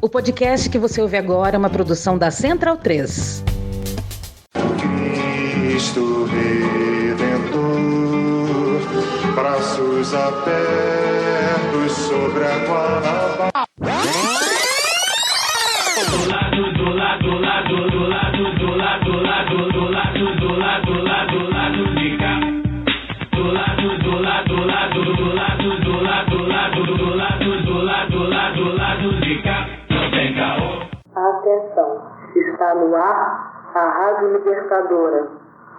O podcast que você ouve agora é uma produção da Central 3. Cristo Redentor, braços abertos sobre a Guanabara. Atenção, está no ar a Rádio Libertadora.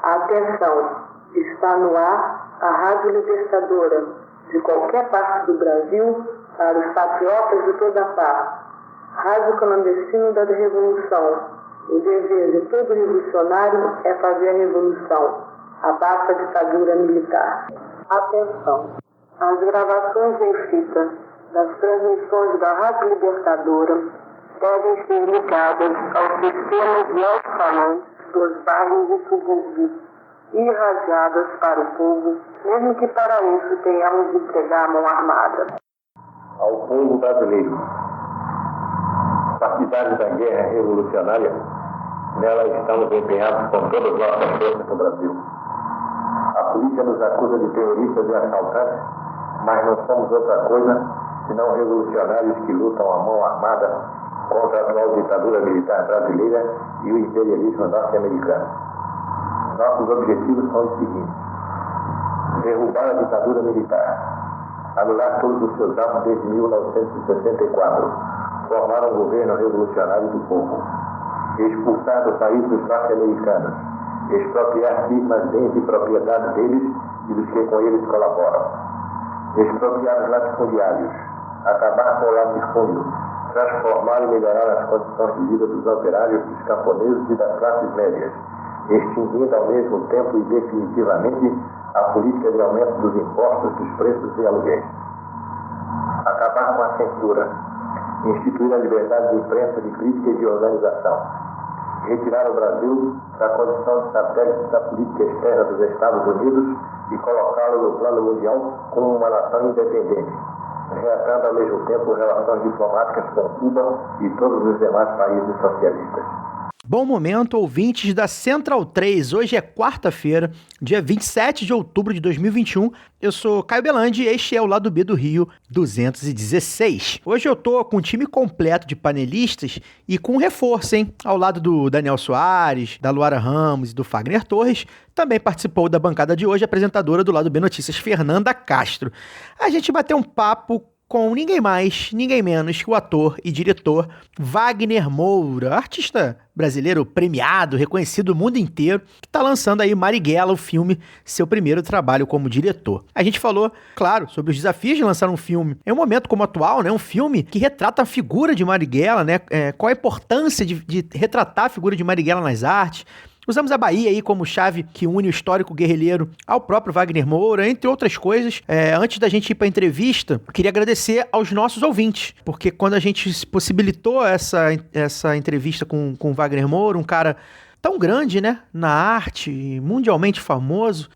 Atenção, está no ar a Rádio Libertadora. De qualquer parte do Brasil, para os patriotas de toda parte. Rádio Clandestino da Revolução. O dever de todo revolucionário é fazer a revolução. Abaixa a ditadura militar. Atenção, as gravações em fita das transmissões da Rádio Libertadora devem ser ligadas aos sistemas de alto-falantes dos bairros e subúrbios e irradiadas para o povo, mesmo que para isso tenhamos de empregar a mão armada. Ao povo brasileiro, partidários da guerra revolucionária, nela estamos empenhados com todas as nossas forças no Brasil. A polícia nos acusa de terroristas e assaltantes, mas não somos outra coisa senão revolucionários que lutam a mão armada contra a atual ditadura militar brasileira e o imperialismo norte-americano. Nossos objetivos são os seguintes: derrubar a ditadura militar, anular todos os seus atos desde 1964, formar um governo revolucionário do povo, expulsar do país os norte-americanos, expropriar firmas, bens e propriedades deles e dos que com eles colaboram, expropriar os latifundiários, acabar com o latifúndio, transformar e melhorar as condições de vida dos operários, dos camponeses e das classes médias, extinguindo ao mesmo tempo e definitivamente a política de aumento dos impostos, dos preços e aluguéis. Acabar com a censura, instituir a liberdade de imprensa, de crítica e de organização, retirar o Brasil da condição de satélite da política externa dos Estados Unidos e colocá-lo no plano mundial como uma nação independente, reatando ao mesmo tempo relações diplomáticas com Cuba e todos os demais países socialistas. Bom momento, ouvintes da Central 3. Hoje é quarta-feira, dia 27 de outubro de 2021. Eu sou Caio Belandi e este é o Lado B do Rio 216. Hoje eu tô com um time completo de panelistas e com um reforço, hein? Ao lado do Daniel Soares, da Luara Ramos e do Fagner Torres, também participou da bancada de hoje a apresentadora do Lado B Notícias, Fernanda Castro. A gente bateu um papo com ninguém mais, ninguém menos que o ator e diretor Wagner Moura, artista brasileiro premiado, reconhecido no mundo inteiro, que está lançando aí Marighella, o filme, seu primeiro trabalho como diretor. A gente falou, claro, sobre os desafios de lançar um filme em um momento como o atual, né? Um filme que retrata a figura de Marighella, né? Qual a importância de retratar a figura de Marighella nas artes. Usamos a Bahia aí como chave que une o histórico guerrilheiro ao próprio Wagner Moura, entre outras coisas. Antes da gente ir para a entrevista, eu queria agradecer aos nossos ouvintes, porque quando a gente possibilitou essa entrevista com o Wagner Moura, um cara tão grande, né, na arte, mundialmente famoso,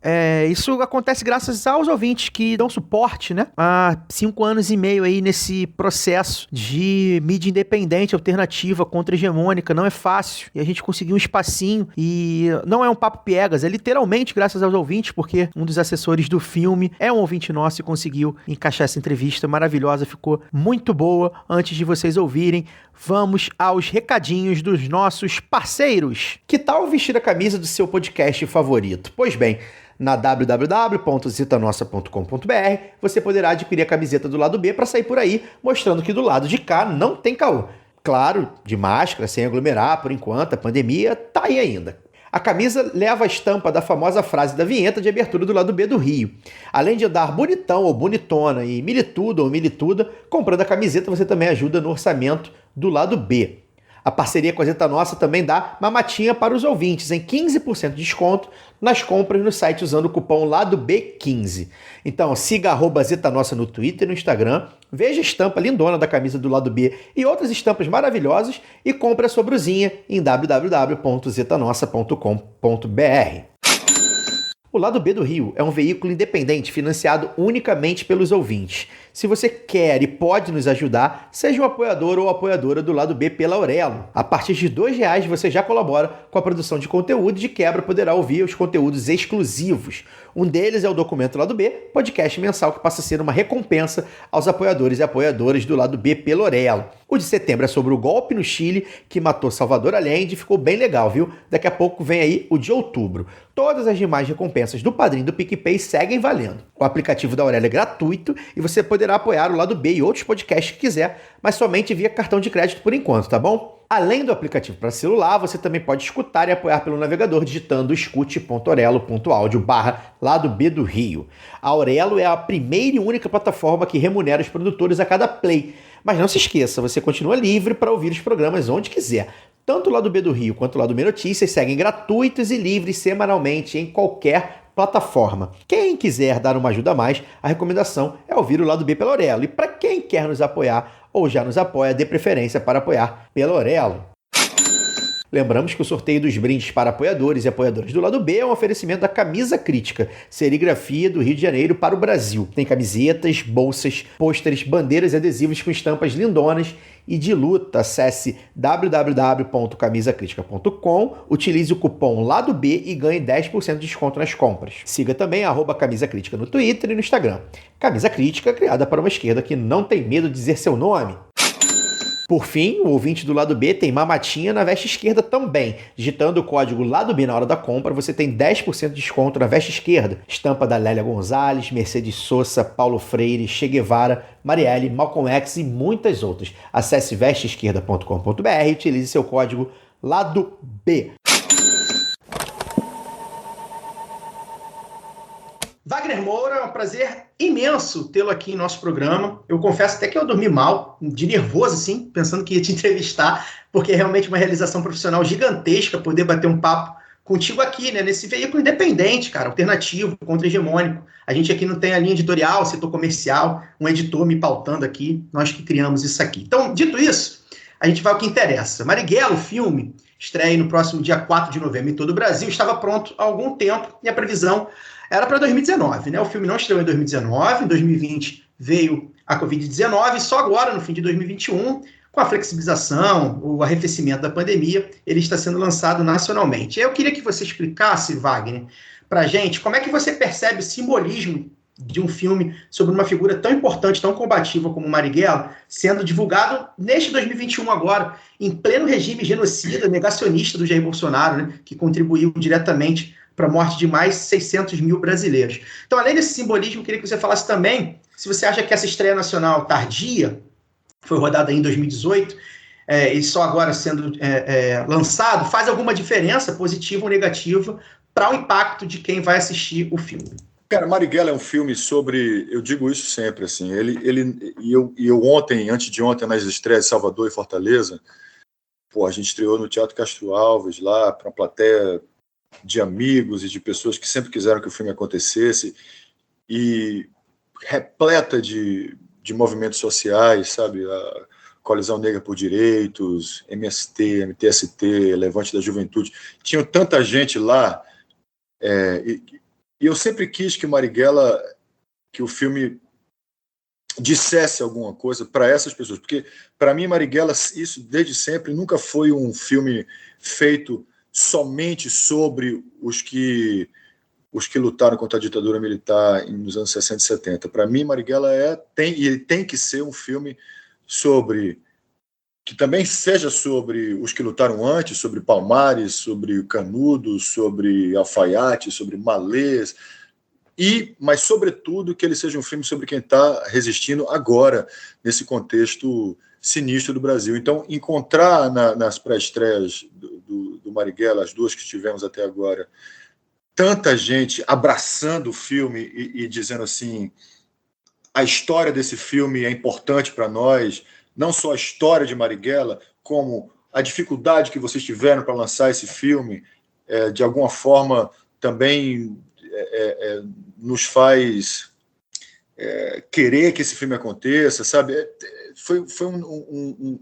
isso acontece graças aos ouvintes que dão suporte, né, há 5 anos e meio aí nesse processo de mídia independente, alternativa, contra-hegemônica. Não é fácil, e a gente conseguiu um espacinho, e não é um papo piegas, é literalmente graças aos ouvintes, porque um dos assessores do filme é um ouvinte nosso e conseguiu encaixar essa entrevista maravilhosa, ficou muito boa. Antes de vocês ouvirem, vamos aos recadinhos dos nossos parceiros. Que tal vestir a camisa do seu podcast favorito? Pois bem, na www.zitanossa.com.br você poderá adquirir a camiseta do lado B para sair por aí mostrando que do lado de cá não tem caô. Claro, de máscara, sem aglomerar, por enquanto, a pandemia tá aí ainda. A camisa leva a estampa da famosa frase da vinheta de abertura do Lado B do Rio. Além de andar bonitão ou bonitona e militudo ou milituda, comprando a camiseta você também ajuda no orçamento do Lado B. A parceria com a Zeta Nossa também dá mamatinha para os ouvintes, em 15% de desconto nas compras no site usando o cupom LADOB15. Então siga @Zeta Nossa no Twitter e no Instagram, veja a estampa lindona da camisa do Lado B e outras estampas maravilhosas e compre a sua brusinha em www.zetanossa.com.br. O Lado B do Rio é um veículo independente financiado unicamente pelos ouvintes. Se você quer e pode nos ajudar, seja um apoiador ou apoiadora do Lado B pela Aurelo. A partir de R$2 você já colabora com a produção de conteúdo e de quebra poderá ouvir os conteúdos exclusivos. Um deles é o Documento Lado B, podcast mensal que passa a ser uma recompensa aos apoiadores e apoiadoras do Lado B pela Aurelo. O de setembro é sobre o golpe no Chile que matou Salvador Allende e ficou bem legal, viu? Daqui a pouco vem aí o de outubro. Todas as demais recompensas do Padrim do PicPay seguem valendo. O aplicativo da Aurelo é gratuito e você poderá apoiar o Lado B e outros podcasts que quiser, mas somente via cartão de crédito por enquanto, tá bom? Além do aplicativo para celular, você também pode escutar e apoiar pelo navegador digitando escute.orelo.audio/Lado B do Rio. A Aurelo é a primeira e única plataforma que remunera os produtores a cada play. Mas não se esqueça, você continua livre para ouvir os programas onde quiser. Tanto o Lado B do Rio quanto o Lado B Notícias seguem gratuitos e livres semanalmente em qualquer plataforma. Quem quiser dar uma ajuda a mais, a recomendação é ouvir o Lado B pela Aurelo. E para quem quer nos apoiar ou já nos apoia, dê preferência para apoiar pela Aurelo. Lembramos que o sorteio dos brindes para apoiadores e apoiadoras do Lado B é um oferecimento da Camisa Crítica, serigrafia do Rio de Janeiro para o Brasil. Tem camisetas, bolsas, pôsteres, bandeiras e adesivos com estampas lindonas e de luta. Acesse www.camisacritica.com, utilize o cupom Lado B e ganhe 10% de desconto nas compras. Siga também @Camisa Crítica no Twitter e no Instagram. Camisa Crítica, criada para uma esquerda que não tem medo de dizer seu nome. Por fim, o ouvinte do Lado B tem mamatinha na veste esquerda também. Digitando o código Lado B na hora da compra, você tem 10% de desconto na veste esquerda. Estampa da Lélia Gonzalez, Mercedes Sosa, Paulo Freire, Che Guevara, Marielle, Malcolm X e muitas outras. Acesse vesteesquerda.com.br e utilize seu código Lado B. Wagner Moura, é um prazer imenso tê-lo aqui em nosso programa. Eu confesso até que eu dormi mal, de nervoso, assim, pensando que ia te entrevistar, porque é realmente uma realização profissional gigantesca poder bater um papo contigo aqui, né, nesse veículo independente, cara, alternativo, contra-hegemônico. A gente aqui não tem a linha editorial, setor comercial, um editor me pautando aqui, nós que criamos isso aqui. Então, dito isso, a gente vai ao que interessa. Marighella, o filme, estreia no próximo dia 4 de novembro em todo o Brasil, estava pronto há algum tempo e a previsão era para 2019, né? O filme não estreou em 2019, em 2020 veio a Covid-19 e só agora, no fim de 2021, com a flexibilização, o arrefecimento da pandemia, ele está sendo lançado nacionalmente. Eu queria que você explicasse, Wagner, para a gente como é que você percebe o simbolismo de um filme sobre uma figura tão importante, tão combativa como Marighella, sendo divulgado neste 2021 agora, em pleno regime genocida, negacionista do Jair Bolsonaro, né? Que contribuiu diretamente para a morte de mais 600 mil brasileiros. Então, além desse simbolismo, eu queria que você falasse também se você acha que essa estreia nacional tardia, foi rodada em 2018, e só agora sendo lançado, faz alguma diferença, positiva ou negativa, para o impacto de quem vai assistir o filme. Cara, Marighella é um filme sobre, eu digo isso sempre, assim, eu ontem, antes de ontem, nas estreias de Salvador e Fortaleza, a gente estreou no Teatro Castro Alves, lá, para uma plateia de amigos e de pessoas que sempre quiseram que o filme acontecesse, e repleta de movimentos sociais, sabe, a Coalizão Negra por Direitos, MST, MTST, Levante da Juventude, tinha tanta gente lá, e eu sempre quis que Marighella, que o filme dissesse alguma coisa para essas pessoas, porque para mim Marighella, isso desde sempre nunca foi um filme feito somente sobre os que lutaram contra a ditadura militar nos anos 60 e 70. Para mim, Marighella tem que ser um filme que também seja sobre os que lutaram antes, sobre Palmares, sobre Canudos, sobre Alfaiate, sobre Malês, mas, sobretudo, que ele seja um filme sobre quem está resistindo agora, nesse contexto sinistro do Brasil. Então, encontrar nas pré-estreias do Marighella, as duas que tivemos até agora, tanta gente abraçando o filme e dizendo assim, a história desse filme é importante para nós, não só a história de Marighella, como a dificuldade que vocês tiveram para lançar esse filme, de alguma forma também nos faz querer que esse filme aconteça, sabe? Foi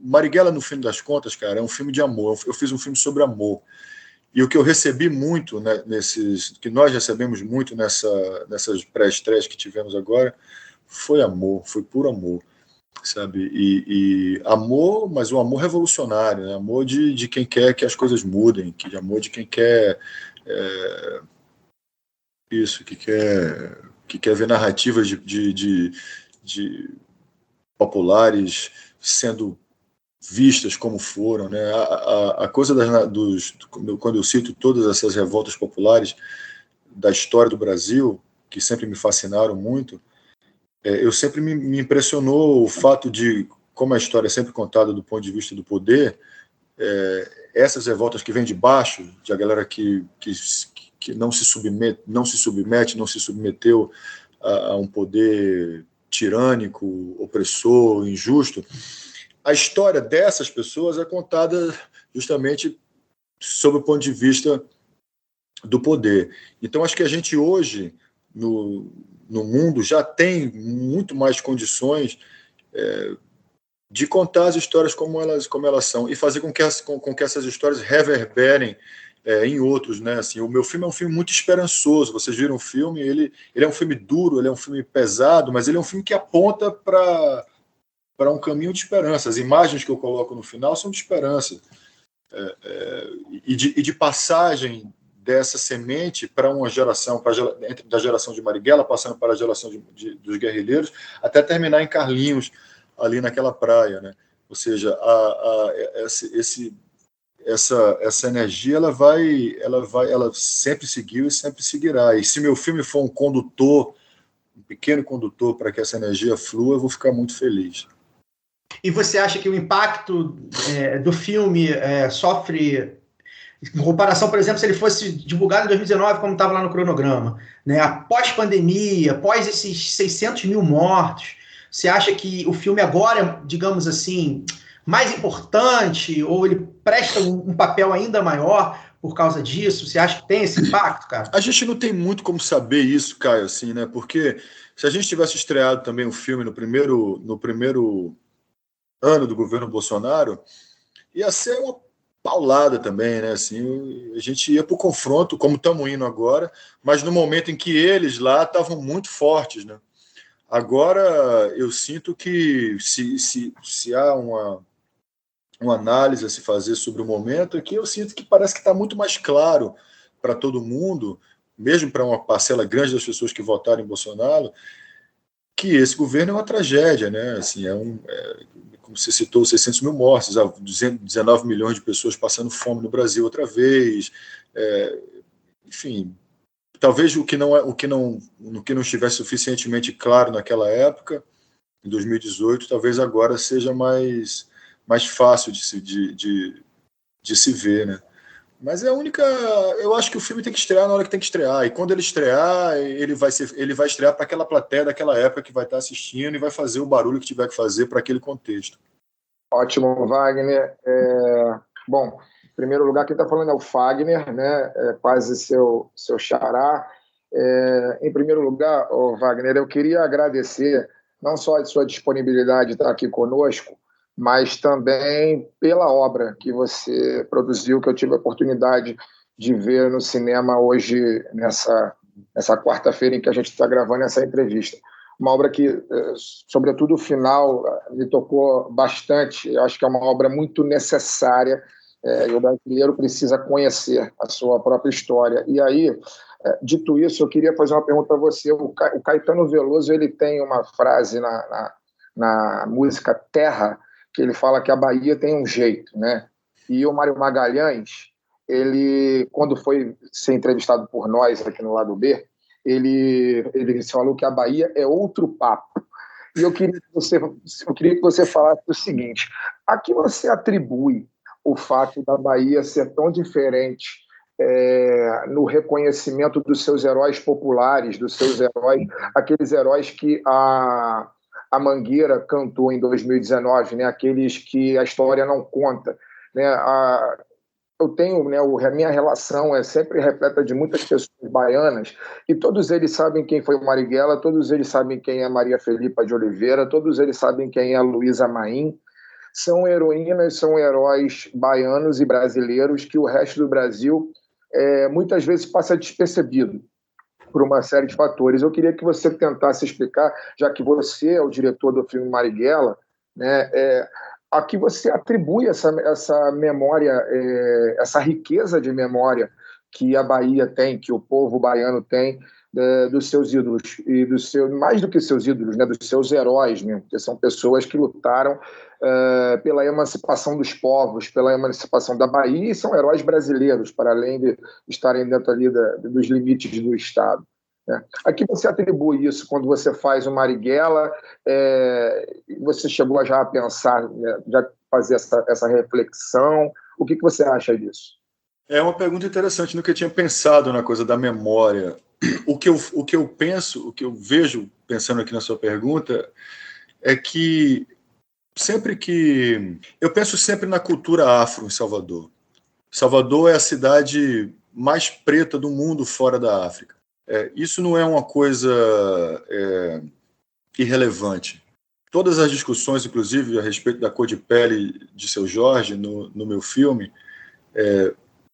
Marighella, no fim das contas, cara, é um filme de amor. Eu fiz um filme sobre amor. E o que eu recebi muito, né, que nós recebemos muito nessas pré-estreias que tivemos agora, foi amor, foi puro amor, sabe? E amor, mas um amor revolucionário, né? Amor de quem quer que as coisas mudem, amor de quem quer que quer ver narrativas de populares sendo vistas como foram, né? A coisa quando eu cito todas essas revoltas populares da história do Brasil, que sempre me fascinaram muito, eu sempre me impressionou o fato de como a história é sempre contada do ponto de vista do poder, essas revoltas que vêm de baixo, de a galera que não se submeteu a um poder tirânico, opressor, injusto. A história dessas pessoas é contada justamente sob o ponto de vista do poder. Então, acho que a gente hoje, no mundo, já tem muito mais condições de contar as histórias como elas são e fazer com que essas histórias reverberem em outros, né? Assim, o meu filme é um filme muito esperançoso. Vocês viram o filme, ele é um filme duro, ele é um filme pesado, mas ele é um filme que aponta para um caminho de esperança. As imagens que eu coloco no final são de esperança e de passagem dessa semente para uma geração, da geração de Marighella, passando para a geração dos guerrilheiros, até terminar em Carlinhos, ali naquela praia, né? Ou seja, essa energia ela sempre seguiu e sempre seguirá. E se meu filme for um pequeno condutor para que essa energia flua, eu vou ficar muito feliz. E você acha que o impacto do filme sofre, em comparação, por exemplo, se ele fosse divulgado em 2019, como estava lá no cronograma, né? Após pandemia, após esses 600 mil mortos, você acha que o filme agora, digamos assim, mais importante, ou ele presta um papel ainda maior por causa disso? Você acha que tem esse impacto, cara? A gente não tem muito como saber isso, Caio, assim, né? Porque se a gente tivesse estreado também o filme no primeiro ano do governo Bolsonaro, ia ser uma paulada também, né? Assim, a gente ia para o confronto, como estamos indo agora, mas no momento em que eles lá estavam muito fortes, né? Agora eu sinto que se há uma análise a se fazer sobre o momento, é que eu sinto que parece que está muito mais claro para todo mundo, mesmo para uma parcela grande das pessoas que votaram em Bolsonaro, que esse governo é uma tragédia, né? Assim, como você citou, 600 mil mortes, 19 milhões de pessoas passando fome no Brasil outra vez, enfim, talvez o que não estivesse suficientemente claro naquela época, em 2018, talvez agora seja mais fácil de se ver, né? Mas eu acho que o filme tem que estrear na hora que tem que estrear, e quando ele estrear, ele vai estrear para aquela plateia daquela época que vai estar assistindo e vai fazer o barulho que tiver que fazer para aquele contexto. Ótimo, Wagner. Bom, em primeiro lugar, quem está falando é o Fagner, né? Quase seu xará. Em primeiro lugar, Wagner, eu queria agradecer não só a sua disponibilidade de estar aqui conosco, mas também pela obra que você produziu, que eu tive a oportunidade de ver no cinema hoje, nessa quarta-feira em que a gente está gravando essa entrevista. Uma obra que, sobretudo o final, me tocou bastante. Eu acho que é uma obra muito necessária, e o brasileiro precisa conhecer a sua própria história. E aí, dito isso, eu queria fazer uma pergunta para você. O Caetano Veloso, ele tem uma frase na música Terra, que ele fala que a Bahia tem um jeito, né? E o Mário Magalhães, ele, quando foi ser entrevistado por nós aqui no Lado B, ele falou que a Bahia é outro papo. E eu queria que você falasse o seguinte: a que você atribui o fato da Bahia ser tão diferente no reconhecimento dos seus heróis populares, dos seus heróis, aqueles heróis que a Mangueira cantou em 2019, né? Aqueles que a história não conta, né? Eu tenho, né, a minha relação é sempre repleta de muitas pessoas baianas, e todos eles sabem quem foi o Marighella, todos eles sabem quem é Maria Felipa de Oliveira, todos eles sabem quem é a Luísa Maim. São heroínas, são heróis baianos e brasileiros que o resto do Brasil muitas vezes passa despercebido por uma série de fatores. Eu queria que você tentasse explicar, já que você é o diretor do filme Marighella, né, a que você atribui essa memória, essa riqueza de memória que a Bahia tem, que o povo baiano tem, dos seus ídolos, e mais do que seus ídolos, né, dos seus heróis mesmo, que são pessoas que lutaram pela emancipação dos povos, pela emancipação da Bahia, e são heróis brasileiros, para além de estarem dentro ali dos limites do Estado. Né? A que você atribui isso quando você faz o Marighella? Você chegou já a pensar, né, já fazer essa reflexão? O que você acha disso? É uma pergunta interessante, nunca tinha pensado na coisa da memória. O que eu penso, o que eu vejo pensando aqui na sua pergunta, é que eu penso sempre na cultura afro em Salvador. Salvador é a cidade mais preta do mundo fora da África. Isso não é uma coisa irrelevante. Todas as discussões, inclusive, a respeito da cor de pele de Seu Jorge no meu filme,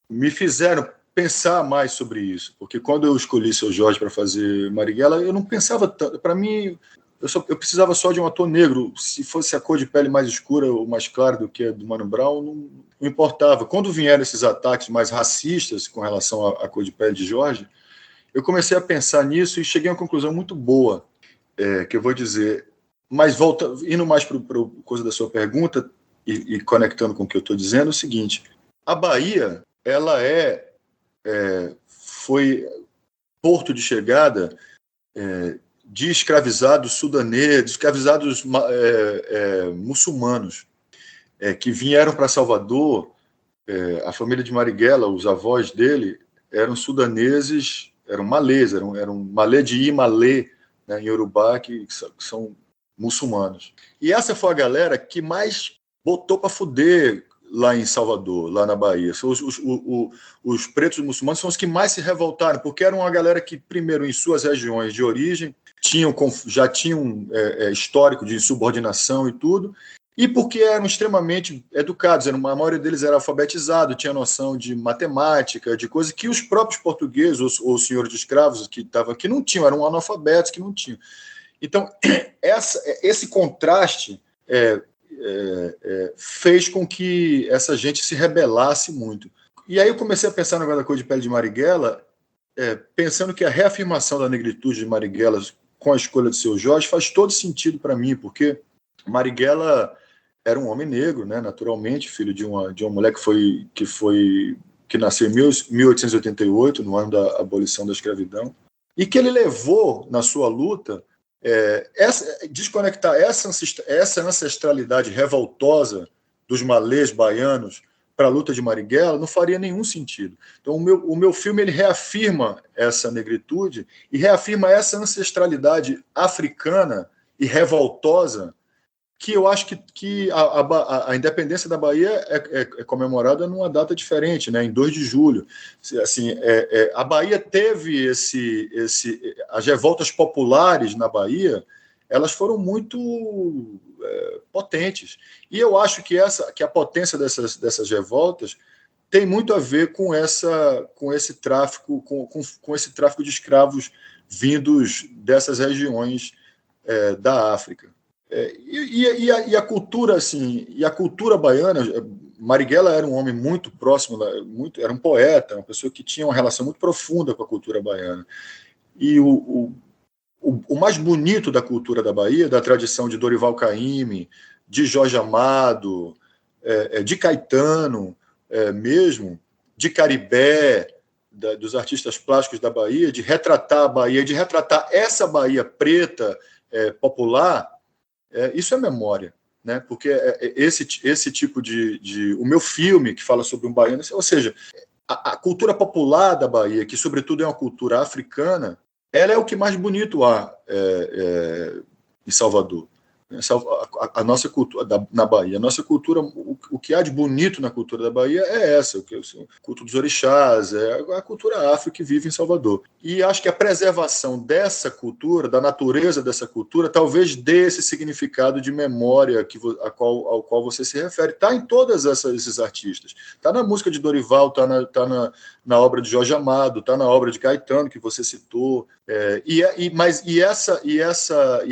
me fizeram pensar mais sobre isso, porque quando eu escolhi Seu Jorge para fazer Marighella, eu não pensava tanto. Para mim, eu precisava só de um ator negro. Se fosse a cor de pele mais escura ou mais clara do que a do Mano Brown, não importava. Quando vieram esses ataques mais racistas com relação à cor de pele de Jorge, eu comecei a pensar nisso e cheguei a uma conclusão muito boa, que eu vou dizer. Mas indo mais para a coisa da sua pergunta e conectando com o que eu estou dizendo, é o seguinte: a Bahia, ela foi porto de chegada de escravizados sudaneses, de escravizados muçulmanos, que vieram para Salvador. A família de Marighella, os avós dele, eram sudaneses, eram malês, eram malê de Imalê, né, em Yorubá, que são muçulmanos. E essa foi a galera que mais botou para fuder lá em Salvador, lá na Bahia. Os pretos muçulmanos são os que mais se revoltaram, porque eram uma galera que, primeiro, em suas regiões de origem, já tinham histórico de subordinação e tudo, e porque eram extremamente educados, a maioria deles era alfabetizado, tinha noção de matemática, de coisas que os próprios portugueses ou senhores de escravos que estavam aqui não tinham, eram analfabetos que não tinham. Então, esse contraste fez com que essa gente se rebelasse muito. E aí eu comecei a pensar no negócio da cor de pele de Marighella, pensando que a reafirmação da negritude de Marighella com a escolha de Seu Jorge faz todo sentido para mim, porque Marighella era um homem negro, né, naturalmente, filho de uma mulher que nasceu em 1888, no ano da abolição da escravidão, e que ele levou na sua luta desconectar essa ancestralidade revoltosa dos malês baianos para a luta de Marighella não faria nenhum sentido. Então, o meu filme ele reafirma essa negritude e reafirma essa ancestralidade africana e revoltosa, que eu acho que a independência da Bahia é comemorada numa data diferente, né, em 2 de julho. Assim, a Bahia teve as revoltas populares na Bahia, elas foram muito potentes. E eu acho que a potência dessas revoltas tem muito a ver com esse tráfico, com esse tráfico de escravos vindos dessas regiões da África. E a cultura, assim, e a cultura baiana. Marighella era um homem muito próximo, era um poeta, uma pessoa que tinha uma relação muito profunda com a cultura baiana. E o mais bonito da cultura da Bahia, da tradição de Dorival Caymmi, de Jorge Amado, de Caetano mesmo, de Caribé, dos artistas plásticos da Bahia, de retratar a Bahia, de retratar essa Bahia preta, popular. Isso é memória, né? Porque esse tipo o meu filme que fala sobre um baiano, ou seja, a cultura popular da Bahia, que sobretudo é uma cultura africana, ela é o que mais bonito há em Salvador. A nossa cultura na Bahia. A nossa cultura, o que há de bonito na cultura da Bahia é essa, o culto dos orixás, é a cultura afro que vive em Salvador. E acho que a preservação dessa cultura, da natureza dessa cultura, talvez dê esse significado de memória ao qual você se refere. Está em todos esses artistas. Está na música de Dorival, está na obra de Jorge Amado, está na obra de Caetano, que você citou.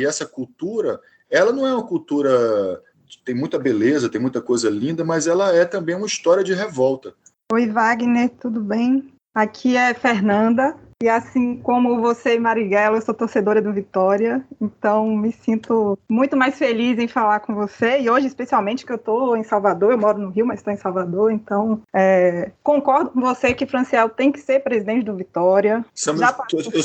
Essa cultura, ela não é uma cultura... Tem muita beleza, tem muita coisa linda, mas ela é também uma história de revolta. Oi, Wagner, tudo bem? Aqui é Fernanda. E assim como você e Marighella, eu sou torcedora do Vitória, então me sinto muito mais feliz em falar com você, e hoje especialmente que eu estou em Salvador, eu moro no Rio, mas estou em Salvador, então concordo com você que Franciel tem que ser presidente do Vitória.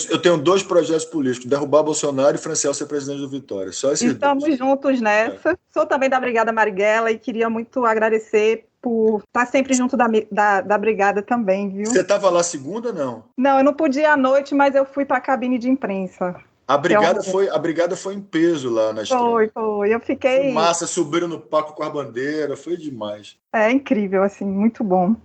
Eu tenho 2 projetos políticos, derrubar Bolsonaro e Franciel ser presidente do Vitória, só esses Estamos juntos nessa. Sou também da Brigada Marighella e queria muito agradecer por estar sempre junto da brigada também, viu? Você estava lá segunda, não? Não, eu não podia ir à noite, mas eu fui para a cabine de imprensa. A brigada foi em peso lá na estreia. Foi. Eu fiquei... Massa, subiram no palco com a bandeira, foi demais. É incrível, assim, muito bom.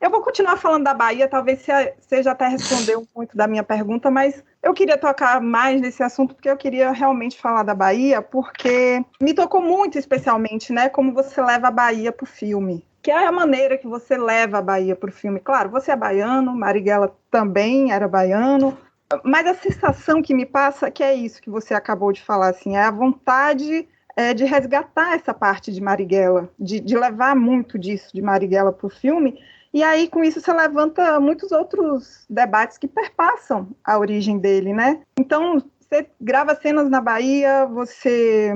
Eu vou continuar falando da Bahia, talvez você já até respondeu muito da minha pergunta, mas eu queria tocar mais nesse assunto, porque eu queria realmente falar da Bahia, porque me tocou muito especialmente, né, como você leva a Bahia para o filme. Que é a maneira que você leva a Bahia para o filme. Claro, você é baiano, Marighella também era baiano, mas a sensação que me passa que é isso que você acabou de falar, assim, é a vontade de resgatar essa parte de Marighella, de levar muito disso de Marighella para o filme, e aí com isso você levanta muitos outros debates que perpassam a origem dele, né? Então, você grava cenas na Bahia, você,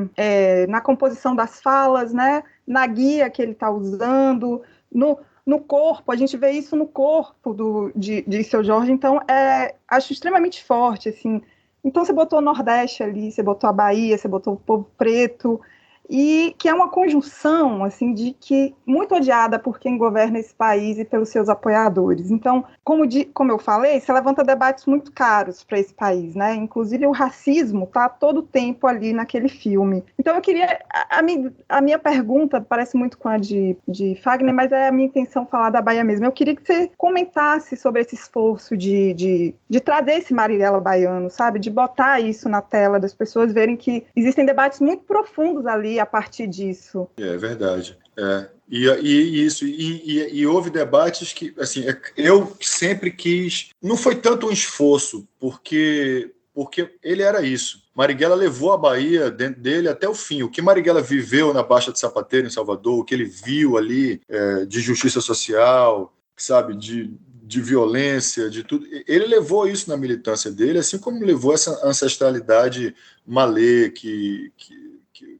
na composição das falas, né? Na guia que ele está usando, no corpo, a gente vê isso no corpo de Seu Jorge, então acho extremamente forte, assim. Então você botou o Nordeste ali, você botou a Bahia, você botou o povo preto, e que é uma conjunção, assim, de que muito odiada por quem governa esse país e pelos seus apoiadores. Então, como eu falei, você levanta debates muito caros para esse país, né? Inclusive o racismo está todo o tempo ali naquele filme. Então eu queria... A minha pergunta parece muito com a de Fagner, mas é a minha intenção falar da Bahia mesmo. Eu queria que você comentasse sobre esse esforço de trazer esse Marighella baiano, sabe? De botar isso na tela, das pessoas verem que existem debates muito profundos ali a partir disso. É verdade. E houve debates que, assim, eu sempre quis... Não foi tanto um esforço, porque ele era isso. Marighella levou a Bahia dentro dele até o fim. O que Marighella viveu na Baixa de Sapateiro, em Salvador, o que ele viu ali de justiça social, sabe, de violência, de tudo, ele levou isso na militância dele, assim como levou essa ancestralidade malê que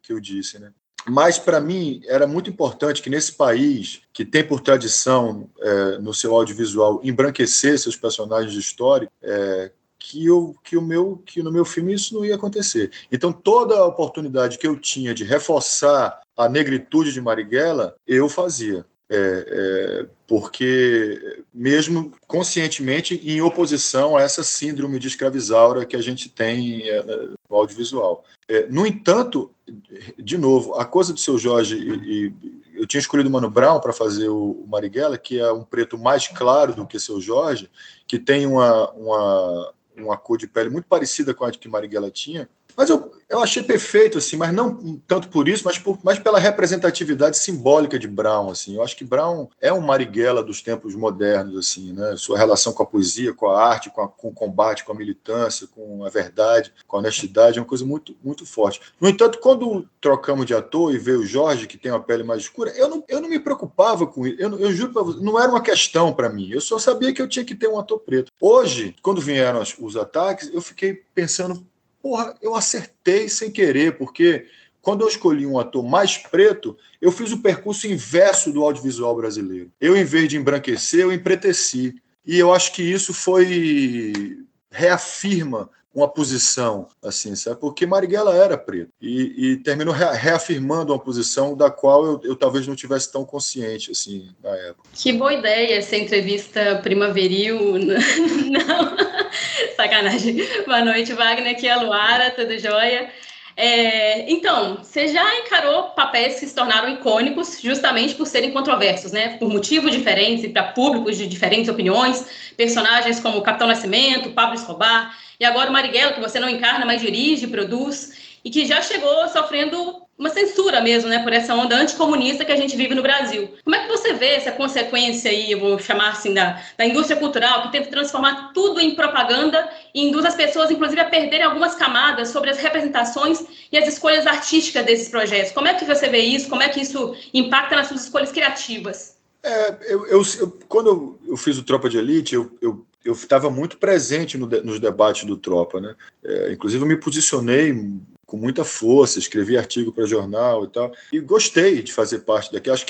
eu disse, né? Mas, para mim, era muito importante que nesse país, que tem por tradição, no seu audiovisual, embranquecer seus personagens históricos, que no meu filme isso não ia acontecer. Então, toda a oportunidade que eu tinha de reforçar a negritude de Marighella, eu fazia. Porque, mesmo conscientemente, em oposição a essa síndrome de escravizaura que a gente tem no audiovisual. No entanto, de novo, a coisa do Seu Jorge, eu tinha escolhido o Mano Brown para fazer o Marighella, que é um preto mais claro do que Seu Jorge, que tem uma cor de pele muito parecida com a que Marighella tinha. Mas eu achei perfeito, assim, mas não tanto por isso, mas pela representatividade simbólica de Brown, assim. Eu acho que Brown é um Marighella dos tempos modernos, assim, né? Sua relação com a poesia, com a arte, com o combate, com a militância, com a verdade, com a honestidade, é uma coisa muito, muito forte. No entanto, quando trocamos de ator e veio o Jorge, que tem uma pele mais escura, eu não me preocupava com isso. Eu juro para você, não era uma questão para mim. Eu só sabia que eu tinha que ter um ator preto. Hoje, quando vieram os ataques, eu fiquei pensando, porra, eu acertei sem querer, porque quando eu escolhi um ator mais preto, eu fiz o percurso inverso do audiovisual brasileiro. Eu, em vez de embranquecer, eu empreteci. E eu acho que isso reafirma uma posição, assim, sabe? Porque Marighella era preto. E terminou reafirmando uma posição da qual eu talvez não tivesse tão consciente, assim, na época. Que boa ideia essa entrevista primaveril. Não, sacanagem. Boa noite, Wagner. Aqui é a Luara, tudo jóia? Então, você já encarou papéis que se tornaram icônicos justamente por serem controversos, né? Por motivos diferentes e para públicos de diferentes opiniões, personagens como o Capitão Nascimento, Pablo Escobar, e agora o Marighella, que você não encarna, mas dirige, produz, e que já chegou sofrendo uma censura mesmo, né, por essa onda anticomunista que a gente vive no Brasil. Como é que você vê essa consequência aí, eu vou chamar assim, da indústria cultural, que tenta transformar tudo em propaganda e induz as pessoas, inclusive, a perderem algumas camadas sobre as representações e as escolhas artísticas desses projetos? Como é que você vê isso? Como é que isso impacta nas suas escolhas criativas? Quando eu fiz o Tropa de Elite, eu estava muito presente nos debates do Tropa, né? Inclusive, eu me posicionei com muita força, escrevi artigo para jornal e tal, e gostei de fazer parte daqui. Acho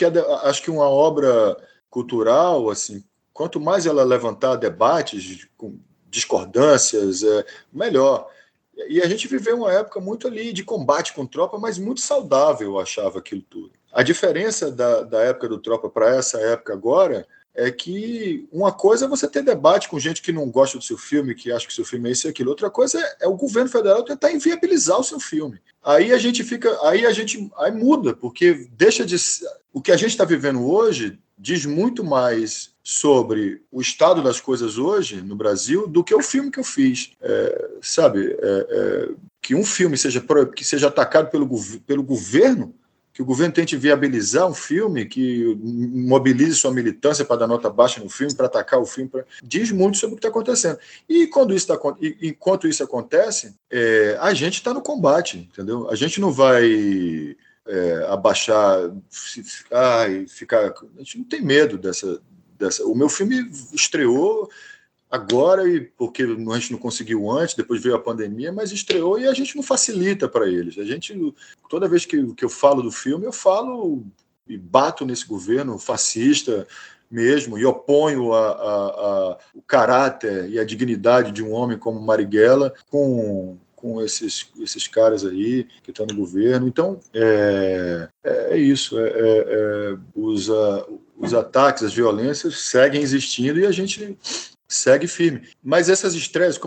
que uma obra cultural, assim, quanto mais ela levantar debates com discordâncias, melhor. E a gente viveu uma época muito ali de combate com Tropa, mas muito saudável, eu achava aquilo tudo. A diferença da época do Tropa para essa época agora é que uma coisa é você ter debate com gente que não gosta do seu filme, que acha que o seu filme é isso e aquilo. Outra coisa é o governo federal tentar inviabilizar o seu filme. Aí muda, porque deixa de... O que a gente está vivendo hoje diz muito mais sobre o estado das coisas hoje no Brasil do que o filme que eu fiz. Que um filme que seja atacado pelo governo, que o governo tente viabilizar um filme, que mobilize sua militância para dar nota baixa no filme, para atacar o filme, diz muito sobre o que está acontecendo. E enquanto isso acontece, a gente está no combate, entendeu? A gente não vai abaixar e ficar... A gente não tem medo dessa... O meu filme estreou agora, porque a gente não conseguiu antes, depois veio a pandemia, mas estreou e a gente não facilita para eles. Toda vez que eu falo do filme, eu falo e bato nesse governo fascista mesmo, e oponho o caráter e a dignidade de um homem como Marighella com esses caras aí que estão no governo. Então, é isso. Os ataques, as violências seguem existindo e a gente segue firme. Mas essas estreias,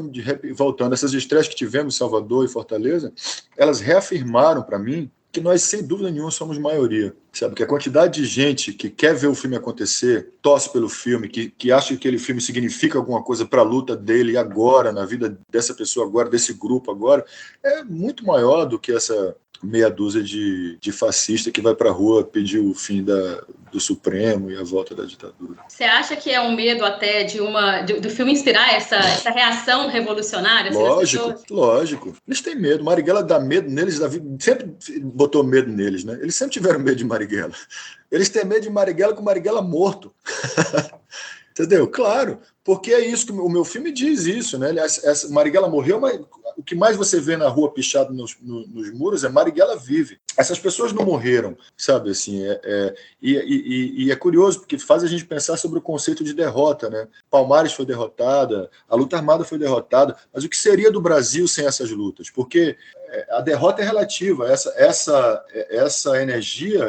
voltando, essas estreias que tivemos em Salvador e Fortaleza, elas reafirmaram para mim que nós, sem dúvida nenhuma, somos maioria. Sabe? Que a quantidade de gente que quer ver o filme acontecer, torce pelo filme, que acha que aquele filme significa alguma coisa para a luta dele agora, na vida dessa pessoa agora, desse grupo agora, é muito maior do que essa meia dúzia de fascista que vai para a rua pedir o fim do Supremo e a volta da ditadura. Você acha que é um medo até do filme inspirar essa reação revolucionária? Lógico. Eles têm medo. Marighella dá medo neles, sempre botou medo neles, né? Eles sempre tiveram medo de Marighella. Eles têm medo de Marighella com Marighella morto. Entendeu? Claro, porque é isso que o meu filme diz isso, né? Marighella morreu, mas o que mais você vê na rua pichado nos muros é Marighella vive. Essas pessoas não morreram, sabe? Assim, e é curioso, porque faz a gente pensar sobre o conceito de derrota, né? Palmares foi derrotada, a luta armada foi derrotada, mas o que seria do Brasil sem essas lutas? Porque a derrota é relativa, essa energia,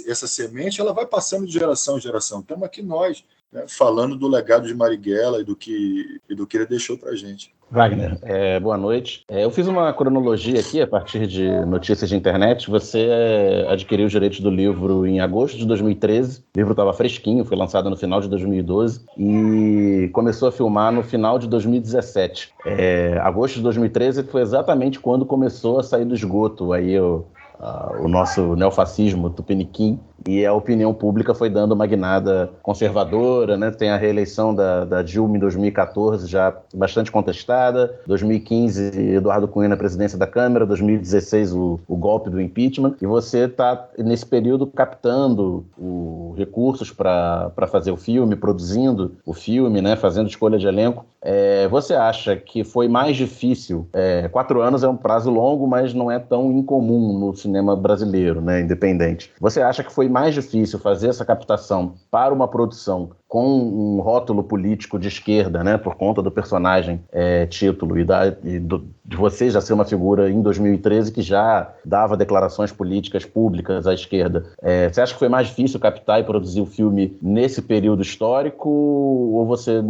essa semente, ela vai passando de geração em geração. Estamos aqui nós, né, falando do legado de Marighella e do que ele deixou para a gente. Wagner, boa noite. Eu fiz uma cronologia aqui a partir de notícias de internet. Você adquiriu os direitos do livro em agosto de 2013. O livro estava fresquinho, foi lançado no final de 2012 e começou a filmar no final de 2017. Agosto de 2013 foi exatamente quando começou a sair do esgoto aí o nosso neofascismo tupiniquim, e a opinião pública foi dando uma guinada conservadora, né? Tem a reeleição da Dilma em 2014, já bastante contestada, 2015, Eduardo Cunha na presidência da Câmara, 2016, o golpe do impeachment, e você está, nesse período, captando recursos para fazer o filme, produzindo o filme, né? Fazendo escolha de elenco. Você acha que foi mais difícil? 4 anos é um prazo longo, mas não é tão incomum no cinema brasileiro, né? Independente. Você acha que foi foi mais difícil fazer essa captação para uma produção com um rótulo político de esquerda, né, por conta do personagem título de você já ser uma figura em 2013 que já dava declarações políticas públicas à esquerda. Você acha que foi mais difícil captar e produzir o filme nesse período histórico, ou você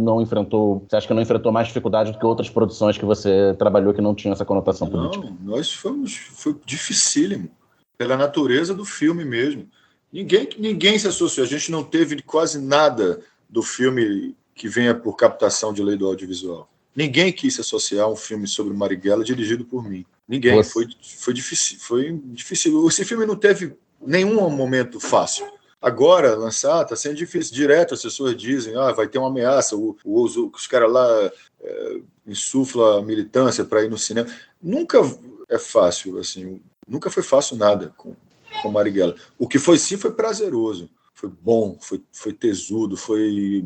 acha que não enfrentou mais dificuldade do que outras produções que você trabalhou que não tinham essa conotação política? Não, foi dificílimo, pela natureza do filme mesmo. Ninguém se associou, a gente não teve quase nada do filme que venha por captação de lei do audiovisual. Ninguém quis se associar a um filme sobre Marighella dirigido por mim. Ninguém. Foi difícil. Esse filme não teve nenhum momento fácil. Agora, lançar, está sendo difícil. Direto as pessoas dizem, vai ter uma ameaça, os caras lá insuflam a militância para ir no cinema. Nunca é fácil, assim, nunca foi fácil nada com Marighella. O que foi sim foi prazeroso, foi bom, foi tesudo, foi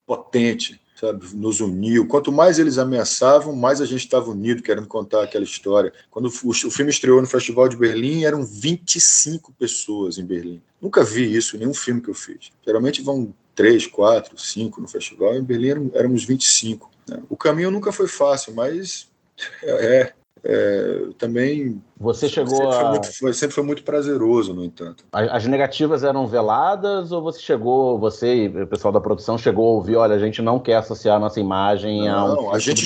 potente, sabe? Nos uniu. Quanto mais eles ameaçavam, mais a gente estava unido, querendo contar aquela história. Quando o filme estreou no Festival de Berlim, eram 25 pessoas em Berlim. Nunca vi isso em nenhum filme que eu fiz. Geralmente vão 3, 4, 5 no festival, em Berlim éramos 25. Né? O caminho nunca foi fácil, mas também você chegou sempre foi muito prazeroso, no entanto. As negativas eram veladas, ou você e o pessoal da produção chegou a ouvir, olha, a gente não quer associar a nossa imagem a gente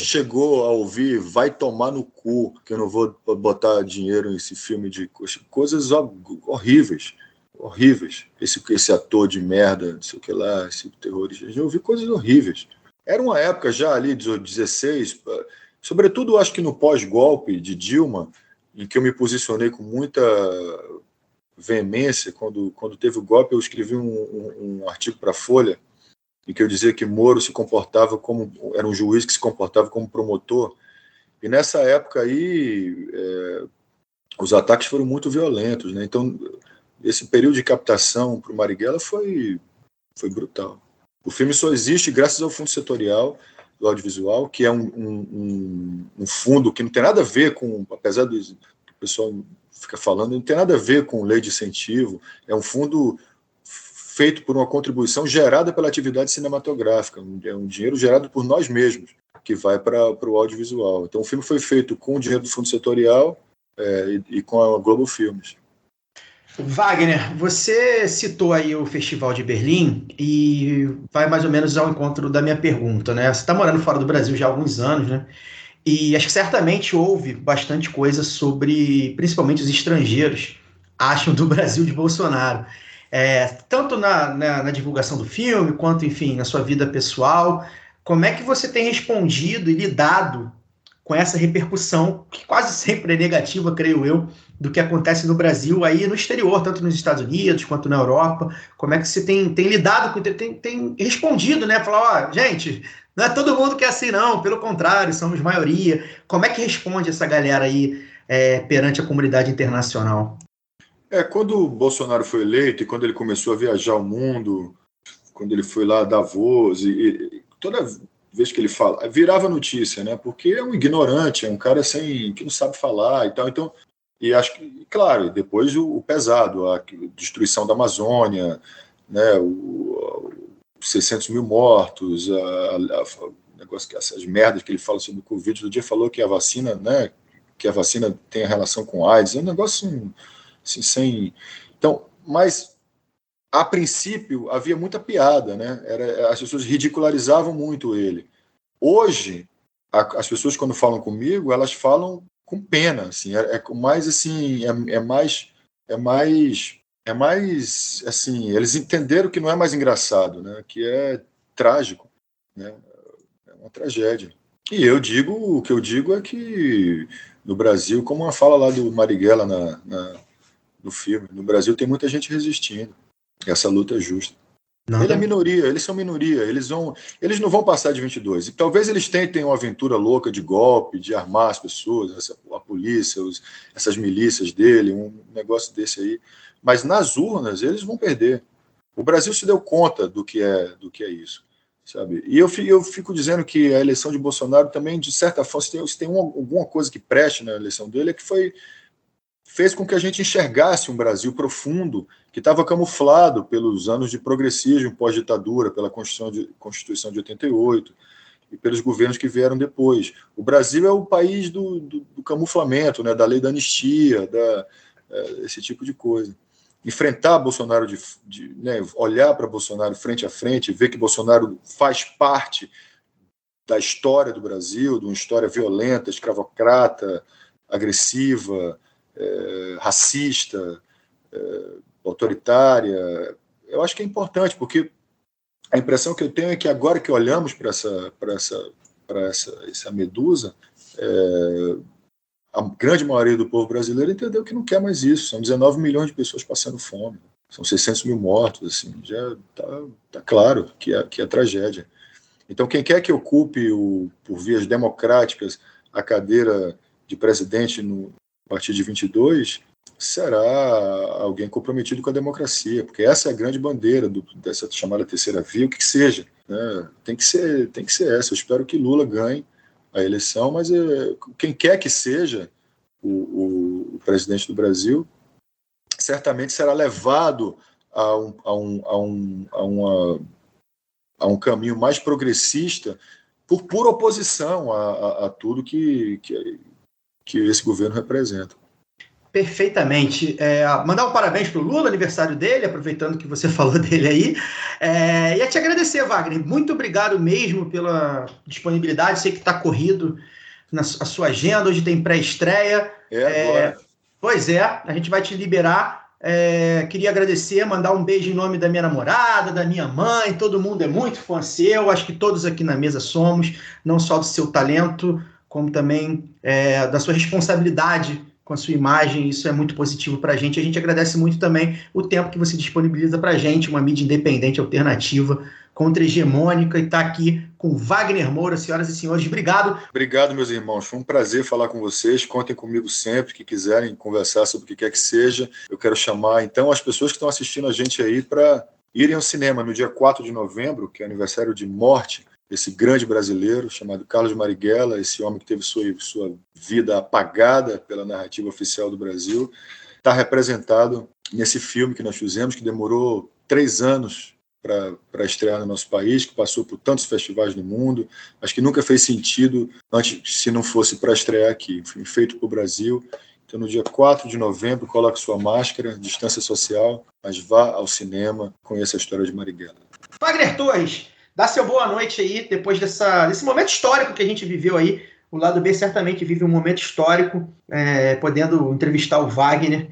chegou a ouvir, vai tomar no cu, que eu não vou botar dinheiro nesse filme de coisas horríveis. Esse ator de merda, não sei o que lá, esse terrorista, eu ouvi coisas horríveis. Era uma época já ali, 16, sobretudo acho que no pós-golpe de Dilma, em que eu me posicionei com muita veemência. Quando teve o golpe, eu escrevi um artigo para a Folha, em que eu dizia que Moro se comportava era um juiz que se comportava como promotor. E nessa época aí, os ataques foram muito violentos, né? Então, esse período de captação para o Marighella foi brutal. O filme só existe graças ao fundo setorial do audiovisual, que é um fundo que não tem nada a ver com, apesar do que o pessoal fica falando, não tem nada a ver com lei de incentivo, é um fundo feito por uma contribuição gerada pela atividade cinematográfica, é um dinheiro gerado por nós mesmos, que vai para o audiovisual. Então o filme foi feito com o dinheiro do fundo setorial e com a Globo Filmes. Wagner, você citou aí o Festival de Berlim e vai mais ou menos ao encontro da minha pergunta, né? Você está morando fora do Brasil já há alguns anos, né? E acho que certamente houve bastante coisa sobre, principalmente os estrangeiros, acham do Brasil de Bolsonaro. Tanto na divulgação do filme, quanto, enfim, na sua vida pessoal. Como é que você tem respondido e lidado com essa repercussão, que quase sempre é negativa, creio eu, do que acontece no Brasil aí no exterior, tanto nos Estados Unidos quanto na Europa? Como é que você tem lidado com tem respondido, né? Falar, gente, não é todo mundo que é assim, não, pelo contrário, somos maioria. Como é que responde essa galera aí perante a comunidade internacional? Quando o Bolsonaro foi eleito e quando ele começou a viajar o mundo, quando ele foi lá a Davos, e toda vez que ele fala, virava notícia, né? Porque é um ignorante, é um cara que não sabe falar e tal. Então, e acho que, claro, depois o pesado, a destruição da Amazônia, né? Os 600 mil mortos, negócio, essas merdas que ele fala sobre o Covid. Do dia falou que a vacina, né? Que a vacina tem relação com AIDS. É um negócio assim, sem. Então, mas a princípio havia muita piada, né? As pessoas ridicularizavam muito ele. Hoje, as pessoas quando falam comigo, elas falam com pena, assim, mais assim, é mais assim, eles entenderam que não é mais engraçado, né? Que é trágico, né? É uma tragédia. E o que eu digo é que no Brasil, como a fala lá do Marighella no filme, no Brasil tem muita gente resistindo. Essa luta é justa. Ele é minoria, eles são minoria, eles não vão passar de 22. E talvez eles tentem uma aventura louca de golpe, de armar as pessoas, a polícia, essas milícias dele, um negócio desse aí. Mas nas urnas eles vão perder. O Brasil se deu conta do que é isso, sabe? E eu fico dizendo que a eleição de Bolsonaro também, de certa forma, se tem alguma coisa que preste na eleição dele, é que foi fez com que a gente enxergasse um Brasil profundo que estava camuflado pelos anos de progressismo pós-ditadura, pela Constituição de 88 e pelos governos que vieram depois. O Brasil é o país do camuflamento, né, da lei da anistia, esse tipo de coisa. Enfrentar Bolsonaro, né, olhar para Bolsonaro frente a frente, ver que Bolsonaro faz parte da história do Brasil, de uma história violenta, escravocrata, agressiva, racista, autoritária. Eu acho que é importante, porque a impressão que eu tenho é que agora que olhamos para essa medusa, a grande maioria do povo brasileiro entendeu que não quer mais isso. São 19 milhões de pessoas passando fome, são 600 mil mortos, assim, já está claro que é tragédia. Então, quem quer que ocupe, por vias democráticas, a cadeira de presidente a partir de 22, será alguém comprometido com a democracia, porque essa é a grande bandeira dessa chamada terceira via, o que seja, né? Tem que ser essa. Eu espero que Lula ganhe a eleição, mas quem quer que seja o presidente do Brasil, certamente será levado a um caminho mais progressista por pura oposição a tudo que esse governo representa. Perfeitamente. Mandar um parabéns para o Lula, aniversário dele, aproveitando que você falou dele aí. E a te agradecer, Wagner. Muito obrigado mesmo pela disponibilidade. Sei que está corrido a sua agenda. Hoje tem pré-estreia. Agora. Pois é, a gente vai te liberar. Queria agradecer, mandar um beijo em nome da minha namorada, da minha mãe. Todo mundo é muito fã seu. Acho que todos aqui na mesa somos, não só do seu talento, como também da sua responsabilidade com a sua imagem. Isso é muito positivo para a gente. A gente agradece muito também o tempo que você disponibiliza para a gente, uma mídia independente, alternativa, contra-hegemônica, e está aqui com Wagner Moura. Senhoras e senhores, obrigado. Obrigado, meus irmãos. Foi um prazer falar com vocês. Contem comigo sempre que quiserem conversar sobre o que quer que seja. Eu quero chamar, então, as pessoas que estão assistindo a gente aí para irem ao cinema no dia 4 de novembro, que é aniversário de morte esse grande brasileiro chamado Carlos Marighella, esse homem que teve sua vida apagada pela narrativa oficial do Brasil, está representado nesse filme que nós fizemos, que demorou 3 anos para estrear no nosso país, que passou por tantos festivais no mundo, mas que nunca fez sentido antes se não fosse para estrear aqui. Um filme feito para o Brasil. Então, no dia 4 de novembro, coloque sua máscara, distância social, mas vá ao cinema, conheça a história de Marighella. Wagner Torres, dá seu boa noite aí, depois desse momento histórico que a gente viveu aí. O Lado B certamente vive um momento histórico, podendo entrevistar o Wagner.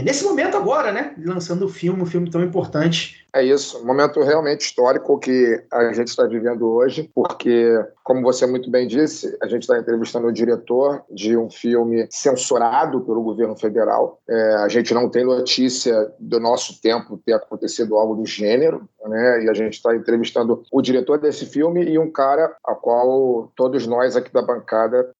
Nesse momento agora, né? Lançando o filme, um filme tão importante. É isso, um momento realmente histórico que a gente está vivendo hoje, porque, como você muito bem disse, a gente está entrevistando o diretor de um filme censurado pelo governo federal. A gente não tem notícia do nosso tempo ter acontecido algo do gênero, né? E a gente está entrevistando o diretor desse filme e um cara a qual todos nós aqui da bancada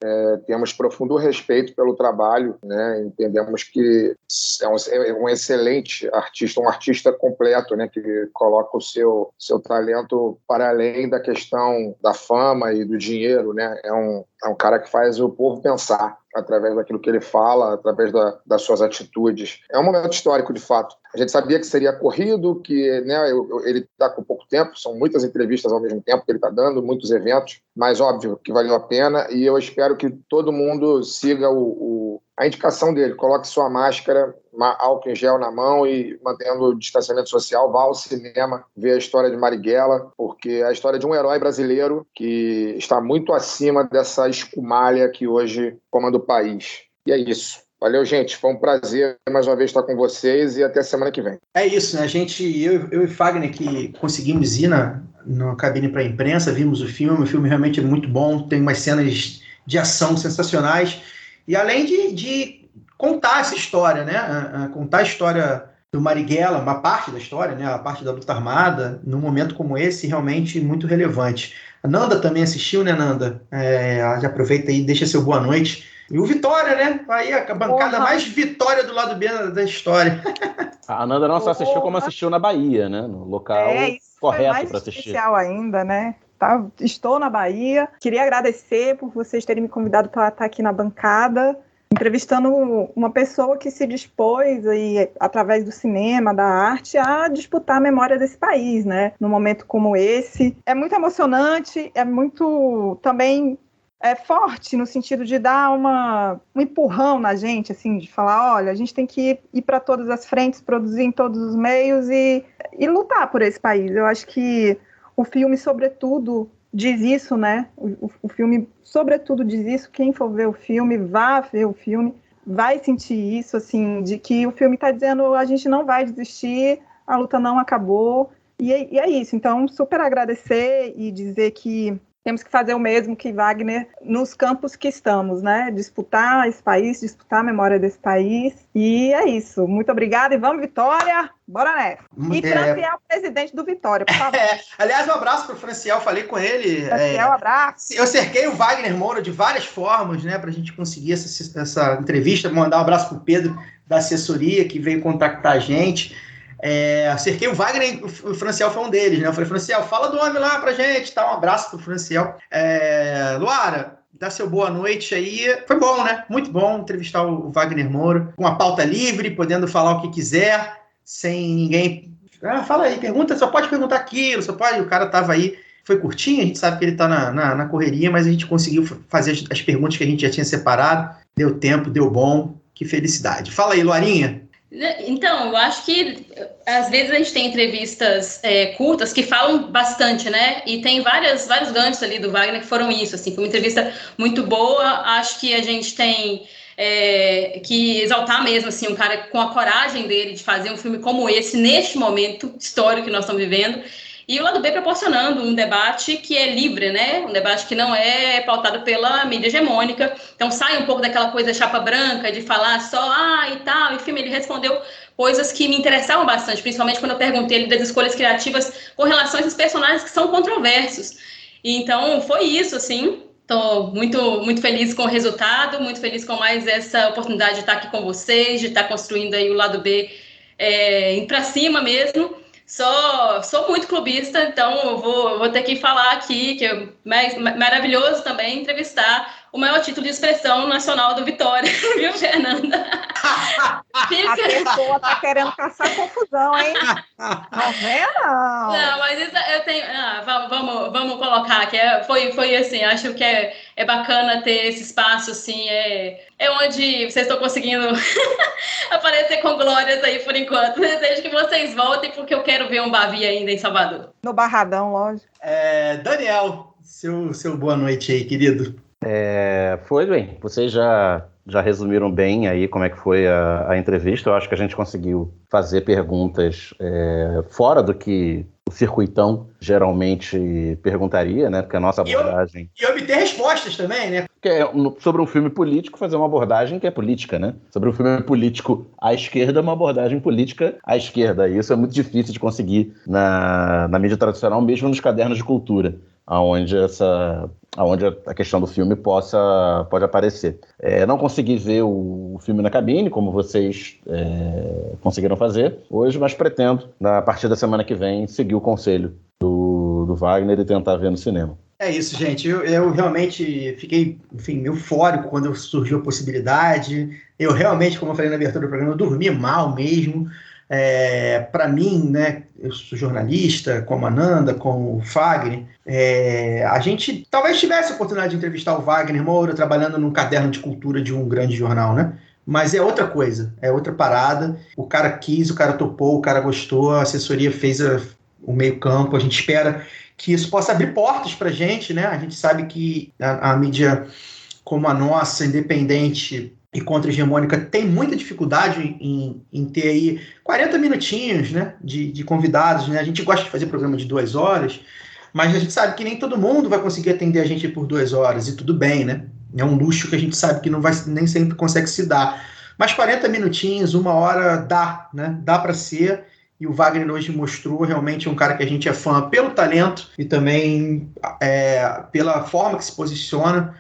temos profundo respeito pelo trabalho, né? Entendemos que é um excelente artista, um artista completo, né? Que coloca o seu talento para além da questão da fama e do dinheiro, né? É um cara que faz o povo pensar através daquilo que ele fala, através das suas atitudes. É um momento histórico, de fato. A gente sabia que seria corrido, que, né, ele está com pouco tempo, são muitas entrevistas ao mesmo tempo que ele está dando, muitos eventos, mas óbvio que valeu a pena, e eu espero que todo mundo siga a indicação dele, coloque sua máscara, álcool em gel na mão e mantendo o distanciamento social, vá ao cinema ver a história de Marighella, porque é a história de um herói brasileiro que está muito acima dessa escumalha que hoje comanda o país. E é isso. Valeu, gente. Foi um prazer mais uma vez estar com vocês e até semana que vem. É isso, né? Eu e Wagner que conseguimos ir na cabine para a imprensa, vimos o filme realmente é muito bom, tem umas cenas de ação sensacionais, e além de contar essa história, né? Contar a história do Marighella, uma parte da história, né? A parte da luta armada, num momento como esse, realmente muito relevante. A Nanda também assistiu, né, Nanda? Já aproveita aí, deixa seu boa noite. E o Vitória, né? Aí a bancada mais Vitória do Lado B da história. A Nanda não só assistiu, como assistiu na Bahia, né? No local correto para assistir. Especial ainda, né? Estou na Bahia. Queria agradecer por vocês terem me convidado para estar aqui na bancada. entrevistando uma pessoa que se dispôs, aí, através do cinema, da arte, a disputar a memória desse país, né? Num momento como esse. É muito emocionante, é muito também forte no sentido de dar um empurrão na gente, assim, de falar, olha, a gente tem que ir para todas as frentes, produzir em todos os meios e lutar por esse país. Eu acho que o filme, sobretudo, diz isso, né? O filme, sobretudo, diz isso. Quem for ver o filme, vá ver o filme, vai sentir isso, assim, de que o filme está dizendo a gente não vai desistir, a luta não acabou. E é isso. Então, super agradecer e dizer que temos que fazer o mesmo que Wagner nos campos que estamos, né? Disputar esse país, disputar a memória desse país. E é isso. Muito obrigada e vamos, Vitória! Bora nessa! E Franciel, presidente do Vitória, por favor. Aliás, um abraço para o Franciel, falei com ele. Franciel, abraço. Eu cerquei o Wagner Moura de várias formas, né? Para a gente conseguir essa entrevista. Mandar um abraço para o Pedro da assessoria, que veio contactar a gente. Cerquei o Wagner, o Franciel foi um deles, né? Eu falei, Franciel, fala do homem lá pra gente, tá? Um abraço pro Franciel. Luara, dá seu boa noite aí. Foi bom, né? Muito bom entrevistar o Wagner Moura, com a pauta livre, podendo falar o que quiser, sem ninguém... fala aí, pergunta, só pode perguntar aquilo, só pode... O cara tava aí, foi curtinho, a gente sabe que ele tá na correria, mas a gente conseguiu fazer as perguntas que a gente já tinha separado, deu tempo, deu bom, que felicidade. Fala aí, Luarinha. Então, eu acho que às vezes a gente tem entrevistas curtas que falam bastante, né? E tem vários ganchos ali do Wagner que foram isso, assim, foi uma entrevista muito boa. Acho que a gente tem que exaltar mesmo, assim, um cara com a coragem dele de fazer um filme como esse, neste momento histórico que nós estamos vivendo. E o lado B proporcionando um debate que é livre, né? Um debate que não é pautado pela mídia hegemônica. Então sai um pouco daquela coisa chapa branca de falar só, e tal. Enfim, ele respondeu coisas que me interessavam bastante, principalmente quando eu perguntei ele das escolhas criativas com relação a esses personagens que são controversos. E, então foi isso, assim. Estou muito, muito feliz com o resultado, muito feliz com mais essa oportunidade de estar aqui com vocês, de estar construindo aí o lado B indo para cima mesmo. Sou muito clubista, então eu vou ter que falar aqui que é maravilhoso também entrevistar o maior título de expressão nacional do Vitória, viu, Fernanda? A pessoa tá querendo caçar confusão, hein? Não vê, não. Não, mas isso eu tenho... vamos colocar que foi assim, acho que é bacana ter esse espaço, assim, é onde vocês estão conseguindo aparecer com glórias aí por enquanto. Desejo que vocês voltem, porque eu quero ver um Bavi ainda em Salvador. No Barradão, lógico. Daniel, seu boa noite aí, querido. Foi bem, vocês já resumiram bem aí como é que foi a entrevista. Eu acho que a gente conseguiu fazer perguntas fora do que o circuitão geralmente perguntaria, né? Porque a nossa abordagem... E obter respostas também, né? Que sobre um filme político, fazer uma abordagem que é política, né? Sobre um filme político à esquerda, uma abordagem política à esquerda. E isso é muito difícil de conseguir na mídia tradicional, mesmo nos cadernos de cultura, onde a questão do filme pode aparecer. Não consegui ver o filme na cabine, como vocês conseguiram fazer hoje, mas pretendo, a partir da semana que vem, seguir o conselho do Wagner e tentar ver no cinema. É isso, gente. Eu realmente fiquei, enfim, eufórico quando surgiu a possibilidade. Eu realmente, como eu falei na abertura do programa, eu dormi mal mesmo. Para mim, né, eu sou jornalista, como a Nanda, como o Fagner, a gente talvez tivesse a oportunidade de entrevistar o Wagner Moura trabalhando num caderno de cultura de um grande jornal, né? Mas é outra coisa, é outra parada. O cara quis, o cara topou, o cara gostou, a assessoria fez o meio campo. A gente espera que isso possa abrir portas para a gente, né? A gente sabe que a mídia como a nossa, independente e contra-hegemônica, tem muita dificuldade em ter aí 40 minutinhos, né, de convidados, né? A gente gosta de fazer programa de 2 horas, mas a gente sabe que nem todo mundo vai conseguir atender a gente por 2 horas, e tudo bem, né? É um luxo que a gente sabe que nem sempre consegue se dar. Mas 40 minutinhos, 1 hora dá, né? Dá para ser. E o Wagner hoje mostrou realmente um cara que a gente é fã pelo talento e também pela forma que se posiciona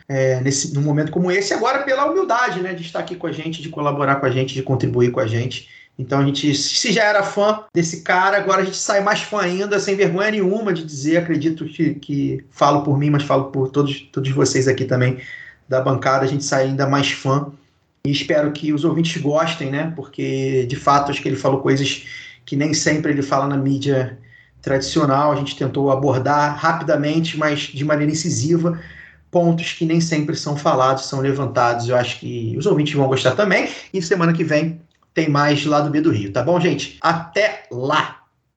num momento como esse. Agora pela humildade, né, de estar aqui com a gente, de colaborar com a gente, de contribuir com a gente. Então a gente, se já era fã desse cara, agora a gente sai mais fã ainda, sem vergonha nenhuma de dizer, acredito que falo por mim, mas falo por todos vocês aqui também da bancada, a gente sai ainda mais fã E espero que os ouvintes gostem, né? Porque, de fato, acho que ele falou coisas que nem sempre ele fala na mídia tradicional. A gente tentou abordar rapidamente, mas de maneira incisiva, pontos que nem sempre são falados, são levantados. Eu acho que os ouvintes vão gostar também. E semana que vem tem mais lá do B do Rio, tá bom, gente? Até lá!